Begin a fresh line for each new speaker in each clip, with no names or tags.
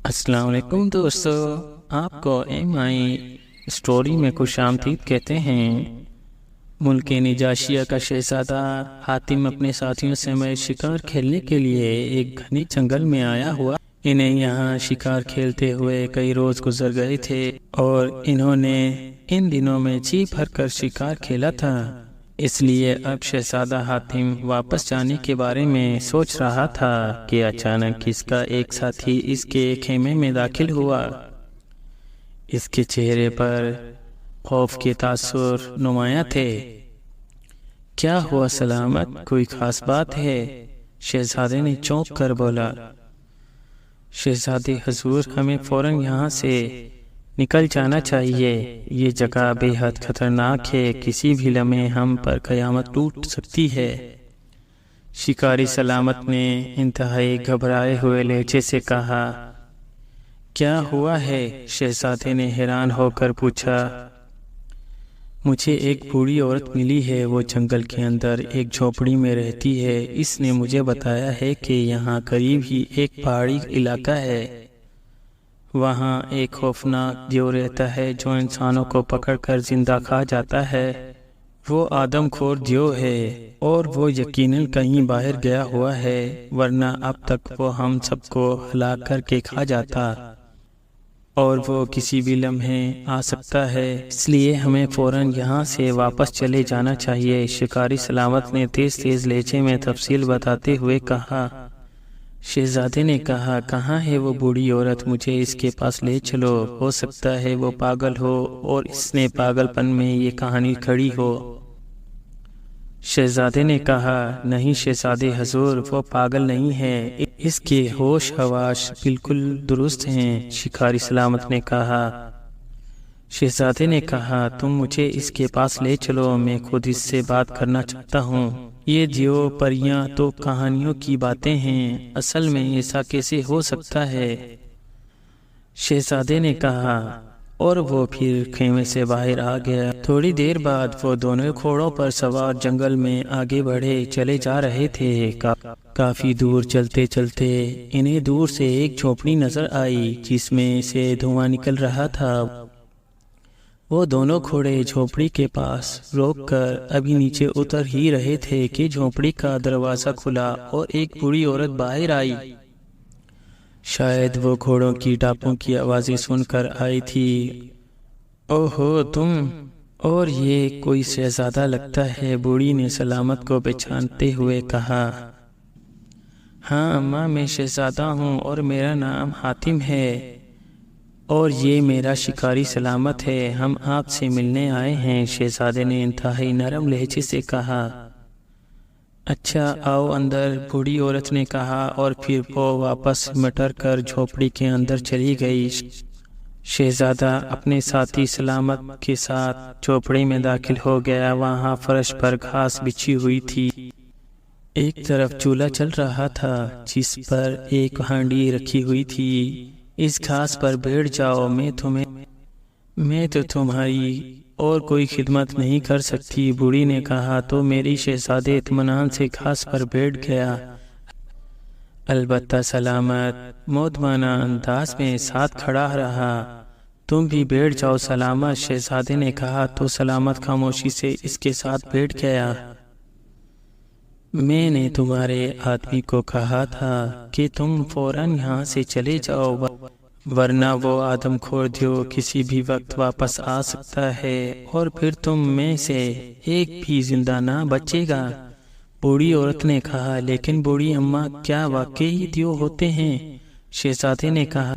السلام علیکم دوستو، آپ کو ایم آئی اسٹوری میں خوش آمدید کہتے ہیں۔ ملک نجاشیہ کا شہزادہ حاتم اپنے ساتھیوں سمیت شکار کھیلنے کے لیے ایک گھنے جنگل میں آیا ہوا۔ انہیں یہاں شکار کھیلتے ہوئے کئی روز گزر گئے تھے اور انہوں نے ان دنوں میں جی بھر کر شکار کھیلا تھا۔ اس لیے اب شہزادہ حاتم واپس جانے کے بارے میں سوچ رہا تھا کہ اچانک اس کا ایک ساتھی اس کے خیمے میں داخل ہوا۔ اس کے چہرے پر خوف کے تاثر نمایاں تھے۔ کیا ہوا سلامت؟ کوئی خاص بات ہے؟ شہزادے نے چونک کر بولا۔ شہزادے حضور، ہمیں فوراً یہاں سے نکل جانا چاہیے۔ یہ جگہ بے حد خطرناک ہے، کسی بھی لمحے ہم پر قیامت ٹوٹ سکتی ہے۔ شکاری سلامت نے انتہائی گھبرائے ہوئے لہجے سے کہا۔ کیا ہوا ہے؟ شہزادے نے حیران ہو کر پوچھا۔ مجھے ایک بوڑھی عورت ملی ہے، وہ جنگل کے اندر ایک جھونپڑی میں رہتی ہے۔ اس نے مجھے بتایا ہے کہ یہاں قریب ہی ایک پہاڑی علاقہ ہے، وہاں ایک خوفناک دیو رہتا ہے جو انسانوں کو پکڑ کر زندہ کھا جاتا ہے۔ وہ آدم خور دیو ہے اور وہ یقیناً کہیں باہر گیا ہوا ہے، ورنہ اب تک وہ ہم سب کو ہلاک کر کے کھا جاتا، اور وہ کسی بھی لمحے آ سکتا ہے۔ اس لیے ہمیں فوراً یہاں سے واپس چلے جانا چاہیے۔ شکاری سلامت نے تیز تیز لہجے میں تفصیل بتاتے ہوئے کہا۔ شہزادے نے کہا، کہاں ہے وہ بوڑھی عورت؟ مجھے اس کے پاس لے چلو، ہو سکتا ہے وہ پاگل ہو اور اس نے پاگل پن میں یہ کہانی کھڑی ہو۔ شہزادے نے کہا، نہیں شہزادے حضور، وہ پاگل نہیں ہے، اس کے ہوش حواس بالکل درست ہیں۔ شکاری سلامت نے کہا۔ شہزادے نے کہا، تم مجھے اس کے پاس لے چلو، میں خود اس سے بات کرنا چاہتا ہوں۔ یہ دیو پریاں تو کہانیوں کی باتیں ہیں، اصل میں ایسا کیسے ہو سکتا ہے؟ شہزادے نے کہا، اور وہ پھر خیمے سے باہر آ گیا۔ تھوڑی دیر بعد وہ دونوں گھوڑوں پر سوار جنگل میں آگے بڑھے چلے جا رہے تھے۔ کافی دور چلتے چلتے انہیں دور سے ایک جھونپڑی نظر آئی جس میں سے دھواں نکل رہا تھا۔ وہ دونوں گھوڑے جھونپڑی کے پاس روک کر ابھی نیچے اتر ہی رہے تھے کہ جھونپڑی کا دروازہ کھلا اور ایک بوڑھی عورت باہر آئی۔ شاید وہ گھوڑوں کی ٹاپوں کی آوازیں سن کر آئی تھی۔ اوہو تم، اور یہ کوئی شہزادہ لگتا ہے، بوڑھی نے سلامت کو پہچانتے ہوئے کہا۔ ہاں اماں، میں شہزادہ ہوں اور میرا نام حاتم ہے، اور یہ میرا شکاری سلامت ہے، ہم آپ سے ملنے آئے ہیں، شہزادے نے انتہائی نرم لہجے سے کہا۔ اچھا آؤ اندر، بوڑھی عورت نے کہا، اور پھر وہ واپس مٹر کر جھونپڑی کے اندر چلی گئی۔ شہزادہ اپنے ساتھی سلامت کے ساتھ جھونپڑی میں داخل ہو گیا۔ وہاں فرش پر گھاس بچھی ہوئی تھی، ایک طرف چولہا چل رہا تھا جس پر ایک ہانڈی رکھی ہوئی تھی۔ اس گھاس پر بیٹھ جاؤ، میں تو تمہاری اور کوئی خدمت نہیں کر سکتی، بوڑھی نے کہا۔ تو میری شہزادے اطمینان سے گھاس پر بیٹھ گیا۔ البتہ سلامت مودبانہ انداز میں ساتھ کھڑا رہا۔ تم بھی بیٹھ جاؤ سلامت، شہزادے نے کہا، تو سلامت خاموشی سے اس کے ساتھ بیٹھ گیا۔ میں نے تمہارے آدمی کو کہا تھا کہ تم فوراً یہاں سے چلے جاؤ، ورنہ وہ آدم خور دیو کسی بھی وقت واپس آ سکتا ہے اور پھر تم میں سے ایک بھی زندہ نہ بچے گا۔ بوڑھی عورت نے کہا، لیکن بوڑھی اماں، کیا واقعی دیو ہوتے ہیں؟ شہزادے نے کہا،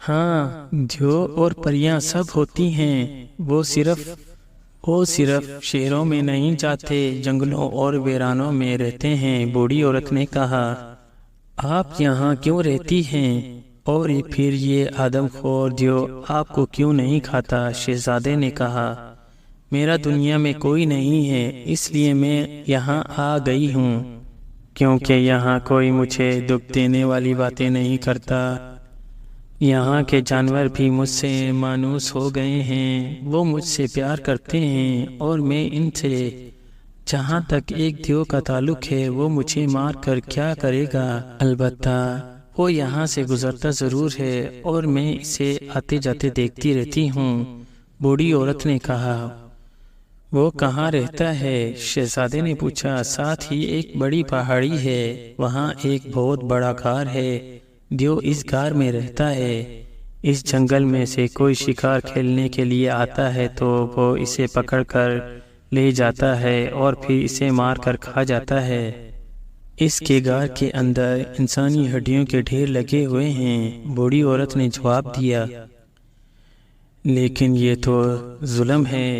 ہاں دیو اور پریاں سب ہوتی ہیں، وہ صرف شہروں میں نہیں جاتے، جنگلوں اور ویرانوں میں رہتے ہیں۔ بوڑھی عورت نے کہا، آپ یہاں کیوں رہتی ہیں؟ اور پھر یہ آدم خور دیو آپ کو کیوں نہیں کھاتا؟ شہزادے نے کہا، میرا دنیا میں کوئی نہیں ہے، اس لیے میں یہاں آ گئی ہوں، کیونکہ یہاں کوئی مجھے دکھ دینے والی باتیں نہیں کرتا۔ یہاں کے جانور بھی مجھ سے مانوس ہو گئے ہیں، وہ مجھ سے پیار کرتے ہیں اور میں ان سے، جہاں تک ایک دیو کا تعلق ہے وہ مجھے مار کر کیا کرے گا؟ البتہ وہ یہاں سے گزرتا ضرور ہے اور میں اسے آتے جاتے دیکھتی رہتی ہوں۔ بوڑھی عورت نے کہا، وہ کہاں رہتا ہے؟ شہزادے نے پوچھا۔ ساتھ ہی ایک بڑی پہاڑی ہے، وہاں ایک بہت بڑا غار ہے، دیو اس غار میں رہتا ہے۔ اس جنگل میں سے کوئی شکار کھیلنے کے لیے آتا ہے تو وہ اسے پکڑ کر لے جاتا ہے اور پھر اسے مار کر کھا جاتا ہے۔ اس کے غار کے اندر انسانی ہڈیوں کے ڈھیر لگے ہوئے ہیں۔ بوڑھی عورت نے جواب دیا، لیکن یہ تو ظلم ہے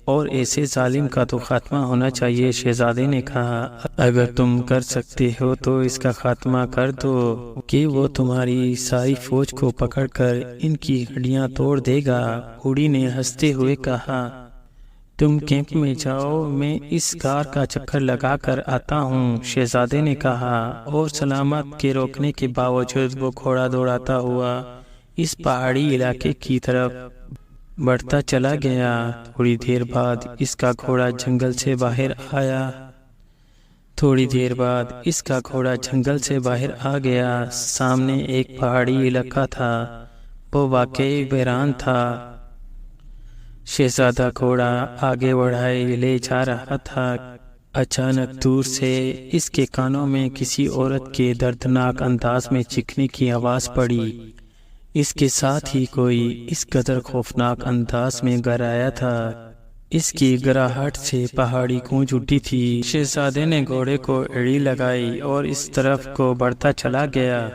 اور ایسے ظالم کا تو خاتمہ ہونا چاہیے۔ شہزادے نے کہا، اگر تم کر سکتے ہو تو اس کا خاتمہ کر دو کہ وہ تمہاری ساری فوج کو پکڑ کر ان کی ہڈیاں توڑ دے گا۔ بوڑھی نے ہنستے ہوئے کہا، تم کیمپ میں جاؤ، میں اس غار کا چکر لگا کر آتا ہوں۔ شہزادے نے کہا، اور سلامت کے روکنے کے باوجود وہ گھوڑا دوڑاتا ہوا اس پہاڑی علاقے کی طرف بڑھتا چلا گیا۔ تھوڑی دیر بعد اس کا گھوڑا جنگل سے باہر آ گیا۔ سامنے ایک پہاڑی علاقہ تھا، وہ واقعی ویران تھا۔ شہزادہ گھوڑا آگے بڑھائے لے جا رہا تھا۔ اچانک دور سے اس کے کانوں میں کسی عورت کے دردناک انداز میں چیخنے کی آواز پڑی۔ اس کے ساتھ ہی کوئی اس قدر خوفناک انداز میں گرایا تھا، اس کی گراہٹ سے پہاڑی گونج اٹھی تھی۔ شہزادے نے گھوڑے کو ایڑی لگائی اور اس طرف کو بڑھتا چلا گیا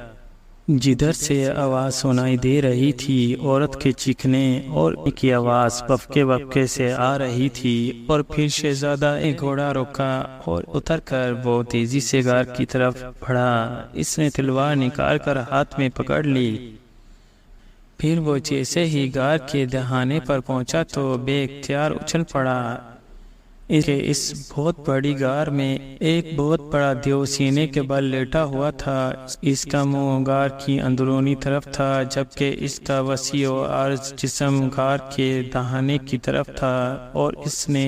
جدھر سے آواز سنائی دے رہی تھی۔ عورت کے چیخنے اور ان کی آواز وقفے سے آ رہی تھی، اور پھر شہزادہ ایک گھوڑا روکا اور اتر کر وہ تیزی سے غار کی طرف بڑھا۔ اس نے تلوار نکال کر ہاتھ میں پکڑ لی۔ پھر وہ جیسے ہی غار کے دہانے پر پہنچا تو بے اختیار اچھل پڑا۔ اس بہت بڑی غار میں ایک بہت بڑا دیو سینے کے بل لیٹا ہوا تھا۔ اس کا منہ غار کی اندرونی طرف تھا، جبکہ اس کا وسیع و عرض جسم غار کے دہانے کی طرف تھا، اور اس نے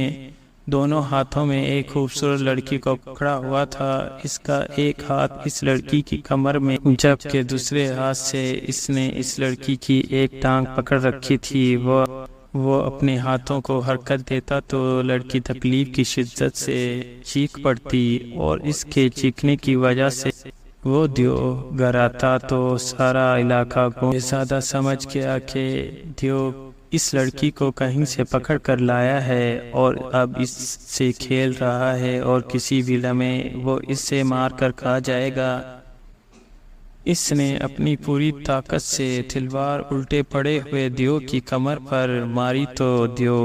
دونوں ہاتھوں میں ایک خوبصورت لڑکی کو پکڑا ہوا تھا۔ اس کا ایک ہاتھ اس لڑکی کی کمر میں، جبکہ دوسرے ہاتھ سے اس نے اس لڑکی کی ایک ٹانگ پکڑ رکھی تھی۔ وہ اپنے ہاتھوں کو حرکت دیتا تو لڑکی تکلیف کی شدت سے چیخ پڑتی، اور اس کے چیخنے کی وجہ سے وہ دیو گراتا تو سارا علاقہ زیادہ سمجھ گیا کہ دیو اس لڑکی کو کہیں سے پکڑ کر لایا ہے اور اب اس سے کھیل رہا ہے، اور کسی بھی لمحے وہ اس سے مار کر کھا جائے گا۔ اس نے اپنی پوری طاقت سے تلوار الٹے پڑے ہوئے دیو کی کمر پر ماری تو دیو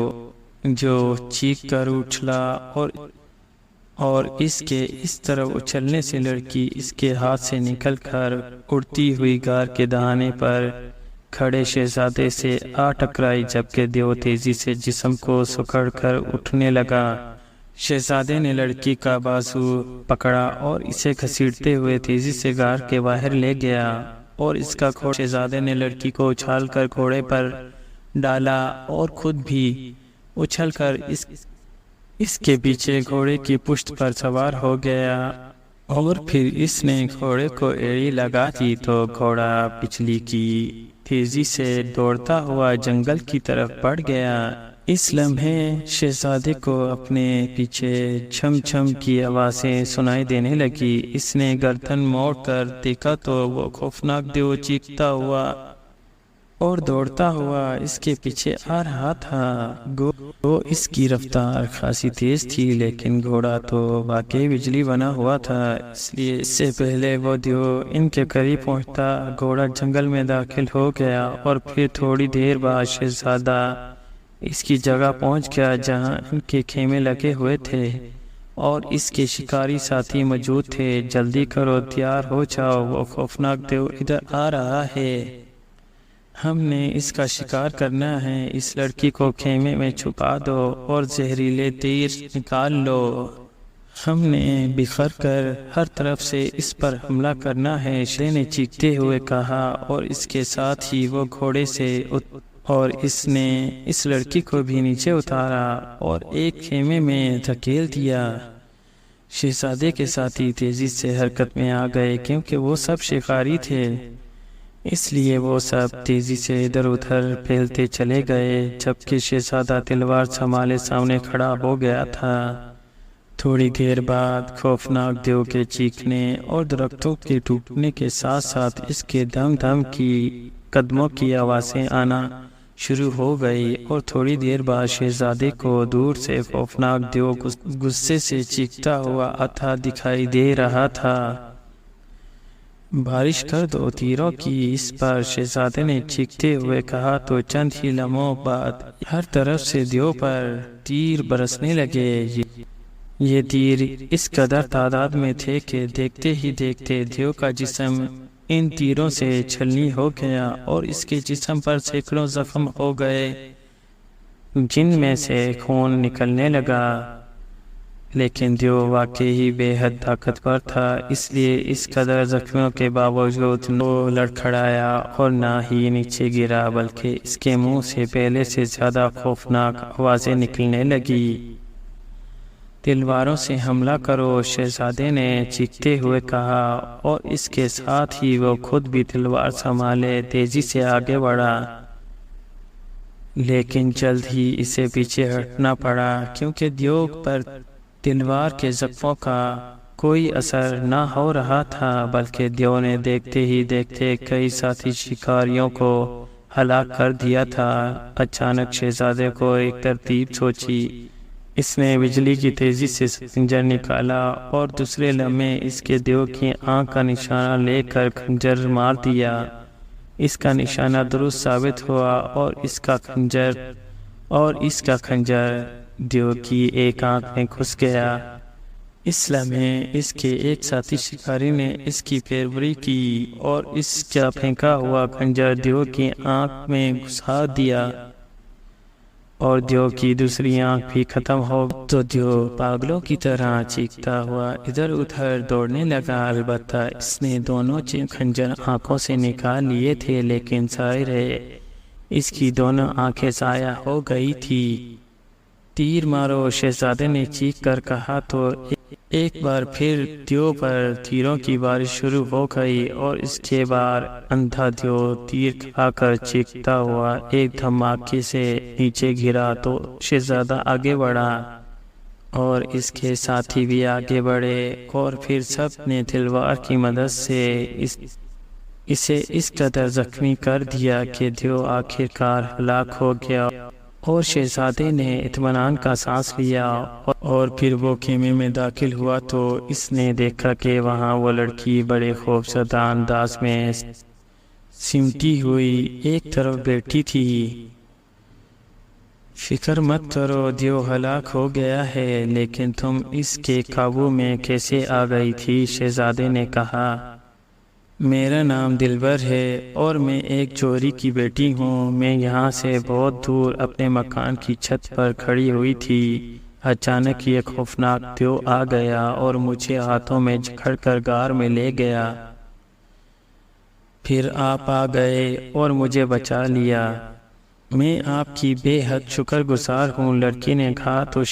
جو چیخ کر اچھلا، اور اس کے اس طرف اچھلنے سے لڑکی اس کے ہاتھ سے نکل کر اڑتی ہوئی غار کے دہانے پر کھڑے شہزادے سے آ ٹکرائی، جبکہ دیو تیزی سے جسم کو سکڑ کر اٹھنے لگا۔ شہزادے نے لڑکی کا بازو پکڑا اور اسے گھسیٹتے ہوئے تیزی سے غار کے باہر لے گیا، اور اس کا گھوڑا شہزادے نے لڑکی کو اچھال کر گھوڑے پر ڈالا اور خود بھی اچھل کر اس کے پیچھے گھوڑے کی پشت پر سوار ہو گیا، اور پھر اس نے گھوڑے کو ایڑی لگا دی تو گھوڑا بجلی کی تیزی سے دوڑتا ہوا جنگل کی طرف بڑھ گیا۔ اس لمحے شہزادے کو اپنے پیچھے چھم چھم کی آوازیں سنائی دینے لگی۔ اس نے گردن موڑ کر دیکھا تو وہ خوفناک دیو چیختا ہوا اور دوڑتا ہوا اس کے پیچھے آ رہا تھا۔ وہ اس کی رفتار خاصی تیز تھی، لیکن گھوڑا تو واقعی بجلی بنا ہوا تھا، اس لیے اس سے پہلے وہ دیو ان کے قریب پہنچتا گھوڑا جنگل میں داخل ہو گیا، اور پھر تھوڑی دیر بعد شہزادہ اس کی جگہ پہنچ گیا جہاں ان کے خیمے لگے ہوئے تھے اور اس کے شکاری ساتھی موجود تھے۔ جلدی کرو، تیار ہو جاؤ، وہ خوفناک دیو ادھر آ رہا ہے، ہم نے اس کا شکار کرنا ہے۔ اس لڑکی کو خیمے میں چھپا دو اور زہریلے تیر نکال لو، ہم نے بکھر کر ہر طرف سے اس پر حملہ کرنا ہے، شہزادے نے چیختے ہوئے کہا، اور اس کے ساتھ ہی وہ گھوڑے سے اور اس نے اس لڑکی کو بھی نیچے اتارا اور ایک خیمے میں دھکیل دیا۔ شہزادے کے ساتھی تیزی سے حرکت میں آ گئے کیونکہ وہ سب شکاری تھے، اس لیے وہ سب تیزی سے ادھر ادھر پھیلتے چلے گئے، جبکہ شہزادہ تلوار سنبھالے سامنے کھڑا ہو گیا تھا۔ تھوڑی دیر بعد خوفناک دیو کے چیخنے اور درختوں کے ٹوٹنے کے ساتھ ساتھ اس کے دم دم کی قدموں کی آوازیں آنا شروع ہو گئی، اور تھوڑی دیر بعد شہزادے کو دور سے خوفناک دیو غصے سے چیختا ہوا آتا دکھائی دے رہا تھا۔ بارش کر دو تیروں کی، اس پر شہزادے نے چیختے ہوئے کہا تو چند ہی لمحوں بعد ہر طرف سے دیو پر تیر برسنے لگے۔ یہ تیر اس قدر تعداد میں تھے کہ دیکھتے ہی دیکھتے دیو کا جسم ان تیروں سے چھلنی ہو گیا اور اس کے جسم پر سینکڑوں زخم ہو گئے جن میں سے خون نکلنے لگا، لیکن دیو واقعی بے حد طاقتور تھا، اس لیے اس قدر زخموں کے باوجود نہ وہ لڑکھڑایا اور نہ ہی نیچے گرا، بلکہ اس کے منہ سے پہلے سے زیادہ خوفناک آوازیں نکلنے لگی۔ تلواروں سے حملہ کرو، شہزادے نے چیختے ہوئے کہا، اور اس کے ساتھ ہی وہ خود بھی تلوار سنبھالے تیزی سے آگے بڑھا، لیکن جلد ہی اسے پیچھے ہٹنا پڑا کیونکہ دیو پر تلوار کے زخموں کا کوئی اثر نہ ہو رہا تھا، بلکہ دیو نے دیکھتے ہی دیکھتے کئی ساتھی شکاریوں کو ہلاک کر دیا تھا۔ اچانک شہزادے کو ایک ترتیب سوچی، اس نے بجلی کی تیزی سے خنجر نکالا اور دوسرے لمحے اس کے دیو کی آنکھ کا نشانہ لے کر خنجر مار دیا۔ اس کا نشانہ درست ثابت ہوا اور اس کا خنجر دیو کی ایک آنکھ میں گھس گیا۔ اس لمحے اس کے ایک ساتھی شکاری نے اس کی پیروی کی اور اس کا پھینکا ہوا خنجر دیو کی آنکھ میں گھسا دیا اور دیو کی دوسری آنکھ بھی ختم ہو گئی تو دیو پاگلوں کی طرح چیختا ہوا ادھر ادھر دوڑنے لگا۔ البتہ اس نے دونوں خنجر آنکھوں سے نکال لیے تھے، لیکن ظاہر ہے اس کی دونوں آنکھیں ضائع ہو گئی تھی۔ تیر مارو، شہزادے نے چیخ کر کہا تو ایک بار پھر دیو پر تیروں کی بارش شروع ہو گئی، اور اس کے بعد اندھا دیو تیر کھا کر چیختا ہوا ایک دھماکے سے نیچے گرا تو شہزادہ آگے بڑھا اور اس کے ساتھی بھی آگے بڑھے، اور پھر سب نے تلوار کی مدد سے اسے اس قدر زخمی کر دیا کہ دیو آخر کار ہلاک ہو گیا، اور شہزادے نے اطمینان کا سانس لیا۔ اور پھر وہ خیمے میں داخل ہوا تو اس نے دیکھا کہ وہاں وہ لڑکی بڑے خوفزدہ انداز میں سمٹی ہوئی ایک طرف بیٹھی تھی۔ فکر مت کرو، دیو ہلاک ہو گیا ہے، لیکن تم اس کے قابو میں کیسے آ گئی تھی؟ شہزادے نے کہا، میرا نام دلبر ہے اور میں ایک جوہری کی بیٹی ہوں۔ میں یہاں سے بہت دور اپنے مکان کی چھت پر کھڑی ہوئی تھی، اچانک یہ خوفناک دیو آ گیا اور مجھے ہاتھوں میں جکڑ کر غار میں لے گیا۔ پھر آپ آ گئے اور مجھے بچا لیا۔ میں آپ کی بے حد شکر گزار ہوں، لڑکی نے کہا تو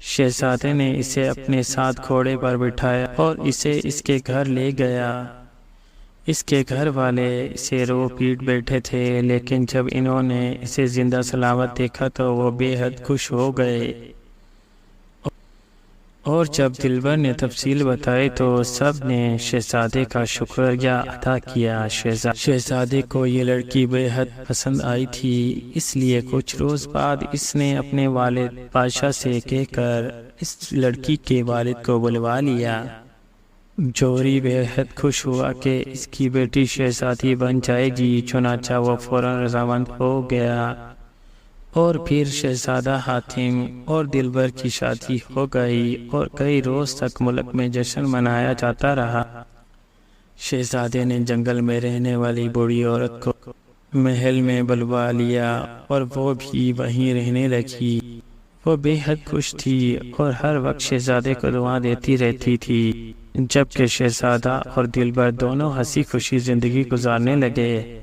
شہزادے نے اسے اپنے ساتھ گھوڑے پر بٹھایا اور اسے اس کے گھر لے گیا۔ اس کے گھر والے اسے رو پیٹ بیٹھے تھے، لیکن جب انہوں نے اسے زندہ سلامت دیکھا تو وہ بے حد خوش ہو گئے، اور جب دلبر نے تفصیل بتائی تو سب نے شہزادے کا شکریہ ادا کیا۔ شہزادے کو یہ لڑکی بے حد پسند آئی تھی، اس لیے کچھ روز بعد اس نے اپنے والد بادشاہ سے کہہ کر اس لڑکی کے والد کو بلوا لیا۔ جوہری بے حد خوش ہوا کہ اس کی بیٹی شہزادی بن جائے گی، چنانچہ وہ فوراً رضامند ہو گیا، اور پھر شہزادہ حاتم اور دلبر کی شادی ہو گئی اور کئی روز تک ملک میں جشن منایا جاتا رہا۔ شہزادے نے جنگل میں رہنے والی بوڑھی عورت کو محل میں بلوا لیا اور وہ بھی وہیں رہنے لگی۔ وہ بے حد خوش تھی اور ہر وقت شہزادے کو دعا دیتی رہتی تھی، جبکہ شہزادہ اور دلبر دونوں ہنسی خوشی زندگی گزارنے لگے۔